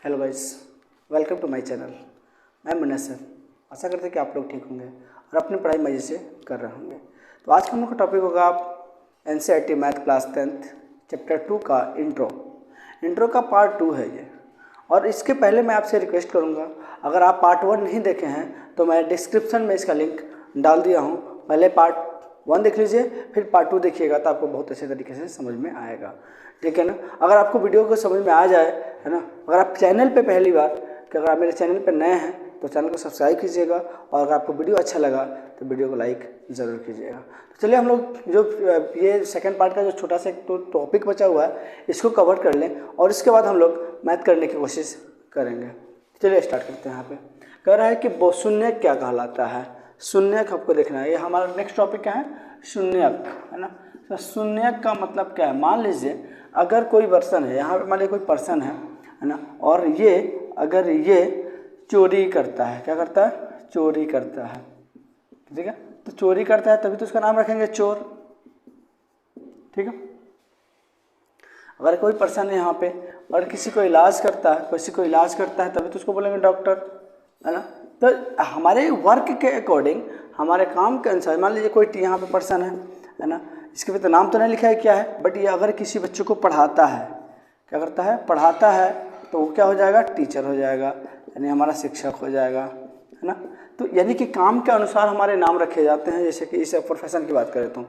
Hello guys, welcome to my channel. मैं Munna sir. आशा करते हैं कि आप लोग ठीक होंगे और अपनी पढ़ाई मज़े से कर रहे होंगे। तो आज का हम लोग का टॉपिक होगा NCERT math class 10th chapter 2 का इंट्रो का पार्ट 2 है ये। और इसके पहले मैं आपसे रिक्वेस्ट करूँगा, अगर आप पार्ट 1 नहीं देखे हैं तो मैं डिस्क्रिप्शन में इसका लिंक डाल दिया हूँ। पहले पार्ट 1 देख लीजिए, फिर पार्ट 2 देखिएगा तो आपको बहुत अच्छे तरीके से समझ में आएगा, ठीक है ना। अगर आपको वीडियो को समझ में आ जाए, है ना, अगर आप चैनल पे पहली बार कि अगर आप मेरे चैनल पे नए हैं तो चैनल को सब्सक्राइब कीजिएगा, और अगर आपको वीडियो अच्छा लगा तो वीडियो को लाइक ज़रूर कीजिएगा। तो चलिए हम लोग जो ये सेकंड पार्ट का जो छोटा सा एक टॉपिक बचा हुआ है इसको कवर कर लें, और इसके बाद हम लोग मैथ करने की कोशिश करेंगे। चलिए स्टार्ट करते हैं। यहाँ पे कह रहा है कि शून्यक क्या कहलाता है। शून्यक आपको देखना है। ये हमारा नेक्स्ट टॉपिक क्या है, शून्यक, है ना। तो शून्यक का मतलब क्या है, मान लीजिए अगर कोई पर्सन है, यहाँ पे मान लीजिए कोई पर्सन है ना, और ये अगर ये चोरी करता है, क्या करता है, चोरी करता है, ठीक है। तो चोरी करता है तभी तो उसका नाम रखेंगे चोर, ठीक है। अगर कोई पर्सन है यहाँ पे और किसी को इलाज करता है तभी तो उसको बोलेंगे डॉक्टर, है ना। तो हमारे वर्क के अकॉर्डिंग, हमारे काम के अनुसार, मान लीजिए कोई यहाँ पे पर्सन है ना, इसके भी तो नाम तो नहीं लिखा है क्या है, बट ये अगर किसी बच्चों को पढ़ाता है, क्या करता है, पढ़ाता है, तो वो क्या हो जाएगा, टीचर हो जाएगा, यानी हमारा शिक्षक हो जाएगा, है ना। तो यानी कि काम के अनुसार हमारे नाम रखे जाते हैं। जैसे कि इस प्रोफेशन की बात करें तो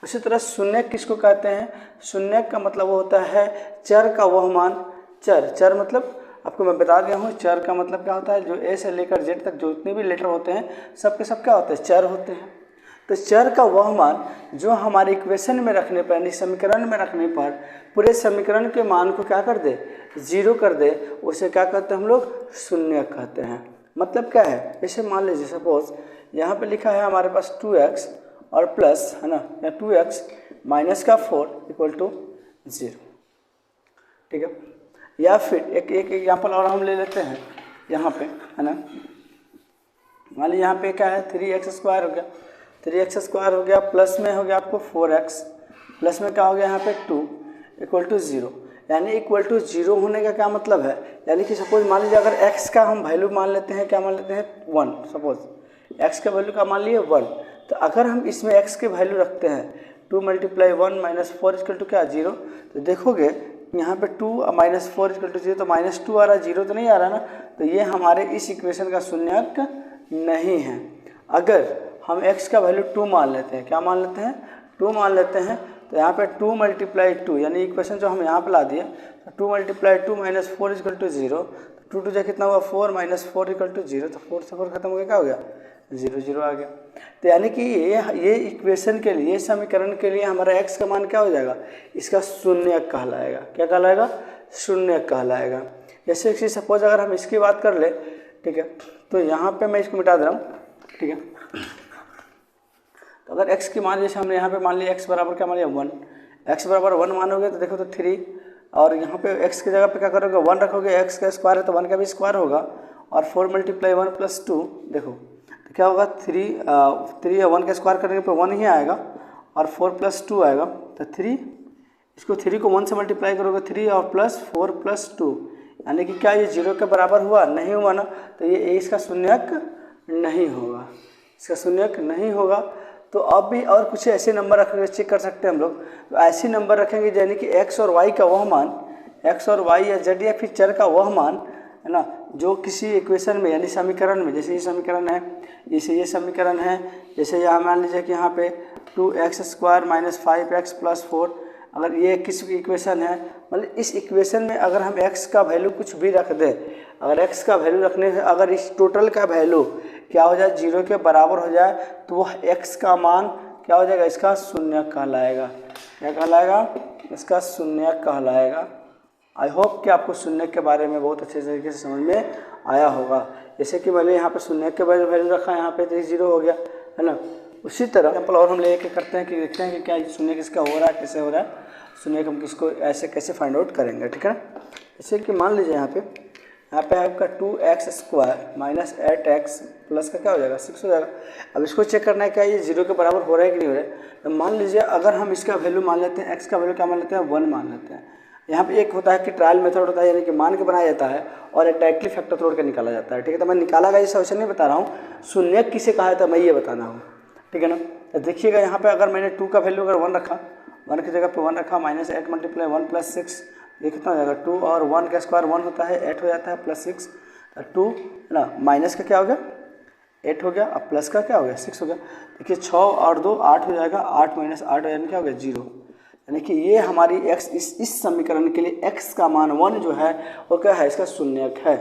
उसी तरह शून्यक किसको कहते हैं, शून्यक का मतलब वो होता है चर का वह मान। चर मतलब आपको मैं बता दिया हूँ, चर का मतलब क्या होता है, जो ए से लेकर जेड तक जितने भी लेटर होते हैं सब के सब क्या होते हैं, चर होते हैं। तो चर का वह मान जो हमारे इक्वेशन में रखने पर, यानी समीकरण में रखने पर पूरे समीकरण के मान को क्या कर दे, जीरो कर दे, उसे क्या कहते हैं हम लोग, शून्यक कहते हैं। मतलब क्या है, जैसे मान लीजिए सपोज यहाँ पे लिखा है हमारे पास 2x और प्लस, है ना, या 2x माइनस का 4 इक्वल टू 0, ठीक है। या फिर एक एग्जाम्पल और हम ले लेते हैं यहाँ पे, है ना। मान लीजिए यहाँ पे क्या है, 3x² हो गया, 3x² हो गया, प्लस में हो गया आपको 4x, प्लस में क्या हो गया यहाँ पे 2 इक्वल टू 0। यानी इक्वल टू 0 होने का क्या मतलब है, यानी कि सपोज मान लीजिए अगर x का हम वैल्यू मान लेते हैं, क्या मान लेते हैं, 1, सपोज x का वैल्यू का मान लिए 1, तो अगर हम इसमें x के वैल्यू रखते हैं 2 × 1 - 4 इक्वल टू क्या, 0, तो देखोगे यहाँ पे 2 - 4 इक्वल टू 0, तो -2 आ रहा है, 0 तो नहीं आ रहा ना। तो ये हमारे इस इक्वेशन का शून्यक नहीं है। अगर हम x का वैल्यू 2 मान लेते हैं, क्या मान लेते हैं, 2 मान लेते हैं, तो यहाँ पे 2 × 2, यानी इक्वेशन जो हम यहाँ पे ला दिए, तो 2 × 2 - 4 इक्वल टू 0, 2 2 कितना हुआ, 4 - 4 इक्वल टू 0, तो 4 से 4 खत्म हो गया, क्या हो गया, 0 0 आ गया। तो यानी कि ये इक्वेशन के लिए, समीकरण के लिए हमारा x का मान क्या हो जाएगा, इसका शून्यक कहलाएगा। क्या कहलाएगा, शून्यक कहलाएगा। जैसे कि सपोज अगर हम इसकी बात कर ले, ठीक है, तो यहाँ पे मैं इसको मिटा दे रहा हूँ, ठीक है। तो अगर x की मान, जैसे हमने यहाँ पे मान लिया x बराबर क्या मान लिया 1, x बराबर 1 मानोगे तो देखो तो 3, और यहाँ पे x की जगह पे क्या करोगे, 1 रखोगे, x का स्क्वायर है तो 1 का भी स्क्वायर होगा, और 4 × 1 + 2, देखो तो क्या होगा, 3 या 1 का स्क्वायर करने पे 1 ही आएगा, और 4 + 2 आएगा, तो 3, इसको 3 को 1 से मल्टीप्लाई करोगे, 3 और प्लस 4 + 2, यानी कि क्या ये 0 के बराबर हुआ, नहीं हुआ ना। तो ये इसका शून्यक नहीं होगा, इसका शून्यक नहीं होगा। तो अब भी और कुछ ऐसे नंबर रख चेक कर सकते हैं हम लोग। तो ऐसे नंबर रखेंगे यानी कि x और y का वह मान, x और y या z या फिर चर का वह मान, है ना, जो किसी इक्वेशन में, यानी समीकरण में, जैसे ये समीकरण है, जैसे ये समीकरण है, जैसे यहाँ मान लीजिए कि यहाँ पे 2x² - 5x + 4, अगर ये किस इक्वेशन है, मतलब इस इक्वेशन में अगर हम x का वैल्यू कुछ भी रख दें, अगर x का वैल्यू रखने से अगर इस टोटल का वैल्यू क्या हो जाए, 0 के बराबर हो जाए, तो वह x का मान क्या हो जाएगा, इसका शून्यक कहलाएगा। क्या कहलाएगा, इसका शून्यक कहलाएगा। आई होप कि आपको शून्यक के बारे में बहुत अच्छे तरीके से समझ में आया होगा। जैसे कि मैंने यहाँ पे शून्यक के वैल्यू रखा है, यहाँ पे तो 0 हो गया, है ना। उसी तरह एग्जाम्पल और हम लेके करते हैं कि देखते हैं कि क्या शून्यक इसका हो रहा है, कैसे हो रहा है शून्यक, हम किसको ऐसे कैसे फाइंड आउट करेंगे, ठीक है ना। जैसे कि मान लीजिए यहाँ पे आपका 2x² - 8x प्लस का क्या हो जाएगा, 6 हो जाएगा। अब इसको चेक करना है क्या ये 0 के बराबर हो रहा है कि नहीं हो रहा है। तो मान लीजिए अगर हम इसका वैल्यू मान लेते हैं, x का वैल्यू क्या मान लेते हैं, 1 मान लेते हैं, यहाँ पे एक होता है कि ट्रायल मेथड होता है, यानी कि मान के बनाया जाता है, और एक डायरेक्टली फैक्टर तोड़ के निकाला जाता है। ठीक है, तो मैं निकाला गया इस क्वेश्चन नहीं बता रहा हूँ, शून्यक किसे कहा जाता है मैं ये बताना हूँ। ठीक है ना, तो देखिएगा यहाँ पे अगर मैंने 2 का वैल्यू अगर 1 रखा, 1 की जगह पे 1 रखा, -8 × 1 + 6, ये कितना हो जाएगा 2, और 1 का स्क्वायर 1 होता है, 8 हो जाता है, +6, 2 है ना, माइनस का क्या हो गया 8 हो गया, अब प्लस का क्या हो गया 6 हो गया। देखिए 6 और 2 8 हो जाएगा, 8 - 8 यानी क्या हो गया 0। यानी कि ये हमारी x इस समीकरण के लिए x का मान 1 जो है वो क्या है, इसका शून्यक है।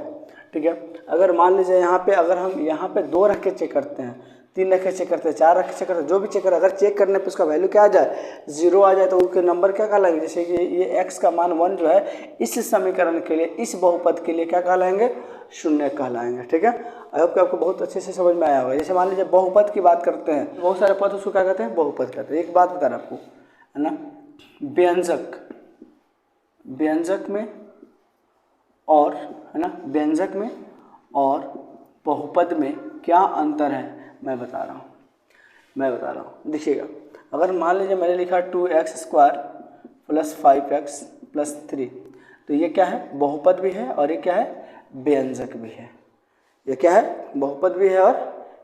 ठीक है, अगर मान लीजिए यहाँ पे अगर हम यहाँ पे 2 रख के चेक करते हैं, 3 रख के चेक करते हैं, 4 रख के चेक करते हैं, जो भी चेक करें, अगर चेक करने पे उसका वैल्यू क्या आ जाए 0 आ जाए तो उसके नंबर क्या कहलाएंगे, जैसे कि ये x का मान 1 जो है इस समीकरण के लिए, इस बहुपद के लिए क्या कहलाएंगे, शून्य कहलाएंगे। ठीक है, आई होप कि आपको बहुत अच्छे से समझ में आया होगा। जैसे मान लीजिए बहुपद की बात करते हैं, बहुत सारे पद उसको क्या कहते हैं, बहुपद कहते हैं। एक बात बता रहा आपको है ना, व्यंजक में और है ना, व्यंजक में और बहुपद में क्या अंतर है मैं बता रहा हूँ। देखिएगा, अगर मान लीजिए मैंने लिखा 2x² + 5x + 3, तो ये क्या है, बहुपद भी है और ये क्या है, व्यंजक भी है। ये क्या है, बहुपद भी है और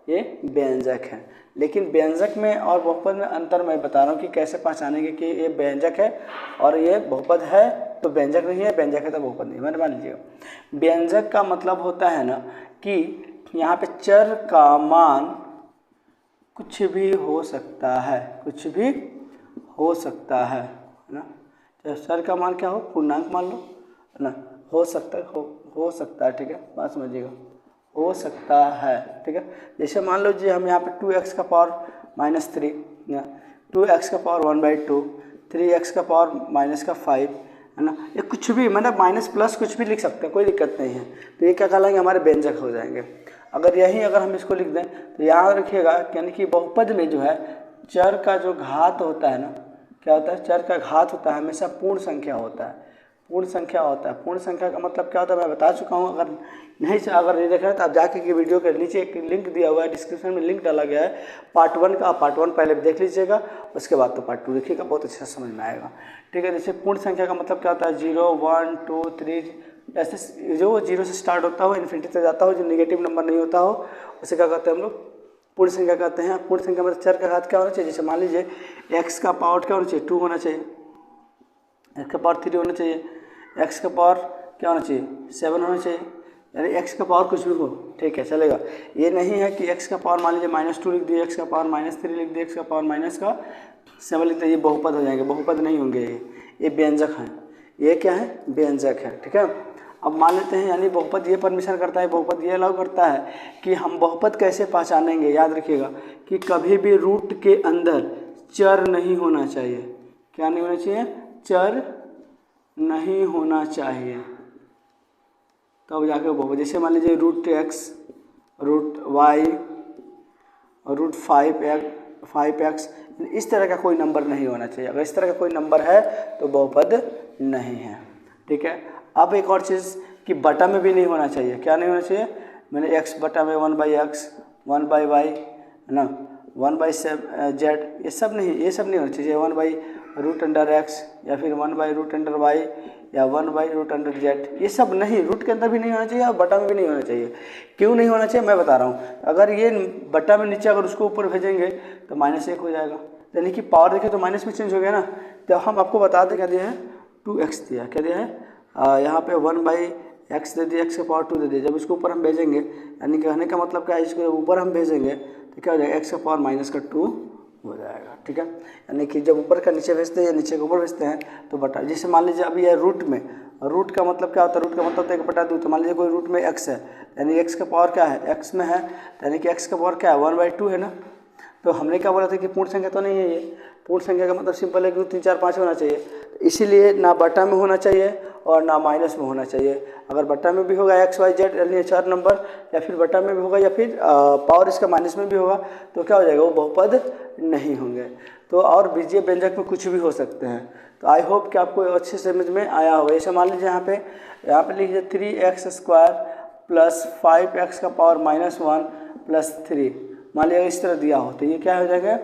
ये व्यंजक है। लेकिन व्यंजक में और बहुपद में अंतर मैं बता रहा हूँ कि कैसे पहचानेंगे कि ये व्यंजक है और ये बहुपद है तो व्यंजक नहीं है, व्यंजक है तो बहुपद नहीं है। मैंने मान लीजिएगा, व्यंजक का मतलब होता है ना कि यहाँ पे चर का मान कुछ भी हो सकता है, कुछ भी हो सकता है ना। चर का मान क्या हो, पूर्णांक मान लो है ना, हो सकता है। ठीक है, बात समझिएगा, हो सकता है। ठीक है, जैसे मान लो जी हम यहाँ पे 2x का पावर -3 या 2x का पावर 1/2, 3x का पावर -5 है ना, ये कुछ भी मतलब माइनस प्लस कुछ भी लिख सकते हैं, कोई दिक्कत नहीं है। तो ये क्या कहलाएंगे, हमारे व्यंजक हो जाएंगे। अगर हम इसको लिख दें तो याद रखिएगा, यानी कि बहुपद में जो है चर का जो घात होता है ना, क्या होता है, चर का घात होता है हमेशा पूर्ण संख्या होता है। पूर्ण संख्या का मतलब क्या होता है मैं बता चुका हूँ। अगर नहीं देख रहे हैं तो आप जाके के वीडियो के नीचे एक लिंक दिया हुआ है, डिस्क्रिप्शन में लिंक डाला गया है पार्ट 1 का। पार्ट 1 पहले देख लीजिएगा, उसके बाद तो पार्ट 2 देखिएगा, बहुत अच्छे से समझ में आएगा। ठीक है, जैसे पूर्ण संख्या का मतलब क्या होता है, 0 1 2 3 ऐसे जो 0 से स्टार्ट होता हो इन्फिनिटी तक जाता हो, जो निगेटिव नंबर नहीं होता हो उसे क्या कहते हैं हम लोग, पूर्ण संख्या कहते हैं। पूर्ण संख्या मतलब चर का घात क्या होना चाहिए, जैसे मान लीजिए x का पावर क्या होना चाहिए, 2 होना चाहिए, x का पावर 3 होना चाहिए, x का पावर क्या होना चाहिए, 7 होना चाहिए, यानी x का पावर कुछ भी हो, ठीक है चलेगा। ये नहीं है कि x का पावर मान लीजिए -2 लिख दिए, x का पावर -3 लिख दिए, x का पावर -7 लिख दिए, ये बहुपद हो जाएंगे, बहुपद नहीं होंगे ये व्यंजक हैं। ये क्या है, व्यंजक है। ठीक है, अब मान लेते हैं यानी बहुपद ये परमिशन करता है, बहुपद ये अलाउ करता है कि हम बहुपद कैसे पहचानेंगे। याद रखिएगा कि कभी भी रूट के अंदर चर नहीं होना चाहिए। क्या नहीं होना चाहिए, चर नहीं होना चाहिए, तब जाके बहुपद। जैसे मान लीजिए √x, √y और √5x, इस तरह का कोई नंबर नहीं होना चाहिए। अगर इस तरह का कोई नंबर है तो बहुपद नहीं है। ठीक है, अब एक और चीज़ कि बटा में भी नहीं होना चाहिए। क्या नहीं होना चाहिए, मैंने x बटा में 1/x 1/y है ना, 1/z, ये सब नहीं होना चाहिए। 1/√x या फिर 1/√y या 1/√z, ये सब नहीं, रूट के अंदर भी नहीं होना चाहिए और बटा में भी नहीं होना चाहिए। क्यों नहीं होना चाहिए मैं बता रहा हूँ। अगर ये बटा में नीचे अगर उसको ऊपर भेजेंगे तो -1 हो जाएगा, यानी कि पावर देखें तो माइनस में चेंज हो गया ना। तो हम आपको बता दें क्या दिया है, 2x दिया, क्या दिया है यहाँ पे 1/x दे दिया, x का पावर 2 दे दिया। जब इसको ऊपर हम भेजेंगे, यानी कहने का मतलब क्या है, इसको ऊपर हम भेजेंगे तो क्या हो जाएगा, x का पावर -2 हो जाएगा। ठीक है, यानी कि जब ऊपर का नीचे भेजते हैं या नीचे के ऊपर भेजते हैं तो बटा। जैसे मान लीजिए अभी है रूट में, रूट का मतलब क्या होता है, रूट का मतलब 1/2। तो मान लीजिए कोई रूट में x है, यानी x का पावर क्या है, x में है, यानी कि x का पावर क्या है 1/2 है ना। तो हमने क्या बोला था कि पूर्ण संख्या तो नहीं है ये। पूर्ण संख्या का मतलब सिंपल है कि 3 4 5 होना चाहिए, इसीलिए ना बटा में होना चाहिए और ना माइनस में होना चाहिए। अगर बटा में भी होगा x y z यानी 4 नंबर, या फिर बटा में भी होगा या फिर पावर इसका माइनस में भी होगा तो क्या हो जाएगा, वो बहुपद नहीं होंगे। तो और बीजीय व्यंजक में कुछ भी हो सकते हैं। तो आई होप कि आपको अच्छे समझ में आया होगा। जैसे मान लीजिए यहाँ पे लिखिए 3x² + 5x का पावर -1 + 3, मान लीजिए इस तरह दिया हो तो ये क्या हो जाएगा,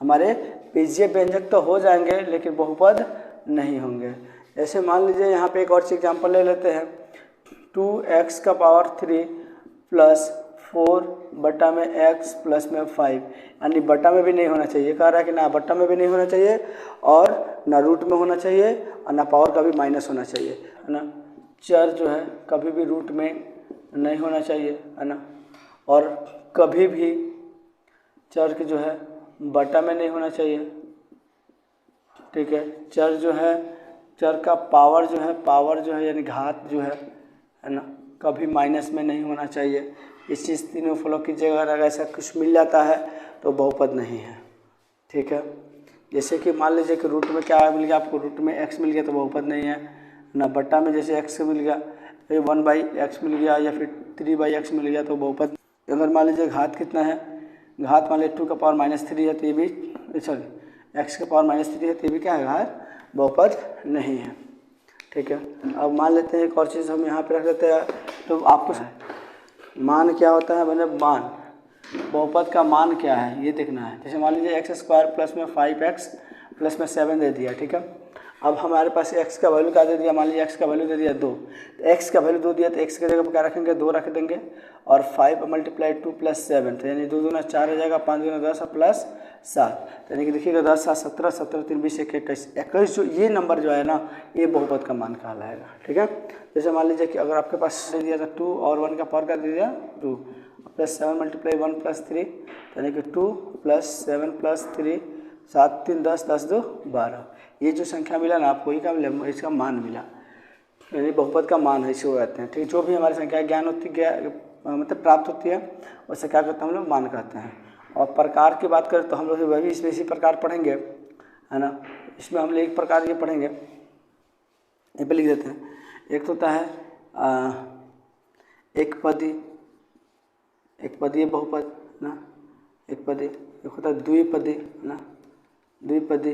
हमारे बीजीय व्यंजक तो हो जाएंगे लेकिन बहुपद नहीं होंगे। ऐसे मान लीजिए यहाँ पे एक और चीज़ एग्जाम्पल ले लेते हैं, 2x का पावर 3 प्लस 4 बटा में x प्लस में 5, यानी बटा में भी नहीं होना चाहिए, कह रहा है कि ना बटा में भी नहीं होना चाहिए और ना रूट में होना चाहिए और ना पावर का भी माइनस होना चाहिए, है ना। चर जो है कभी भी रूट में नहीं होना चाहिए, है ना, और कभी भी चर के जो है बटा में नहीं होना चाहिए, ठीक है। चर जो है, चर का पावर जो है यानी घात जो है ना, कभी माइनस में नहीं होना चाहिए। इस चीज़ तीनों फॉलो कीजिएगा। अगर ऐसा कुछ मिल जाता है तो बहुपद नहीं है, ठीक है। जैसे कि मान लीजिए कि रूट में क्या मिल गया आपको, रूट में x मिल गया तो बहुपद नहीं है ना। बट्टा में जैसे x मिल गया, 1/x मिल गया या फिर 3/x मिल गया तो बहुपद। अगर मान लीजिए घात कितना है, घात मान लीजिए 2 का पावर -3 है तो ये भी, सॉरी x का पावर -3 है तो ये भी क्या है, घात, बहुपद नहीं है, ठीक है। अब मान लेते हैं एक और चीज़ हम यहाँ पे रख लेते हैं, तो आपको मान क्या होता है, मतलब मान, बहुपद का मान क्या है ये देखना है। जैसे मान लीजिए x² प्लस में 5x प्लस में 7 दे दिया, ठीक है। अब हमारे पास x का वैल्यू क्या दे दिया, मान लीजिए x का वैल्यू दे दिया 2, तो x का वैल्यू 2 दिया तो x की जगह पर क्या रखेंगे, 2 रख देंगे और 5 × 2 + 7, तो यानी 2 दूना 4 हो जाएगा, 5 दूना 10 प्लस 7, तो यानी कि देखिएगा 10 7 17 17 3 20 21 21, जो ये नंबर जो है ना ये बहुपद का मान कहलाएगा, ठीक है। जैसे मान लीजिए कि अगर आपके पास दे दिया था 2 और 1 का पावर क्या दे दिया 2 प्लस 7 × 1 + 3, यानी कि 2 + 7 + 3 7 3 10 10 2 12, ये जो संख्या मिला ना आपको, ये क्या मिला, इसका मान मिला, यानी बहुपद का मान है, इसे वो कहते हैं, ठीक है। जो भी हमारी संख्या ज्ञान होती है, मतलब प्राप्त होती है, उससे क्या कहते हैं हम लोग, मान कहते हैं। और प्रकार की बात करें तो हम लोग वह भी इसमें इसी प्रकार पढ़ेंगे, है ना। इसमें हम लोग एक प्रकार ये पढ़ेंगे, ये पे लिख देते हैं। एक तो होता है एक पदी बहुपद ना, एक पदी, एक होता है द्विपदी ना, द्विपदी,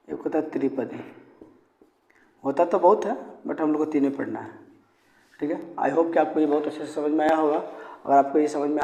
एक होता है त्रिपदी। होता तो बहुत है बट हम लोग को तीनों पढ़ना है, ठीक है। आई होप कि आपको ये बहुत अच्छे से समझ में आया होगा। अगर आपको ये समझ में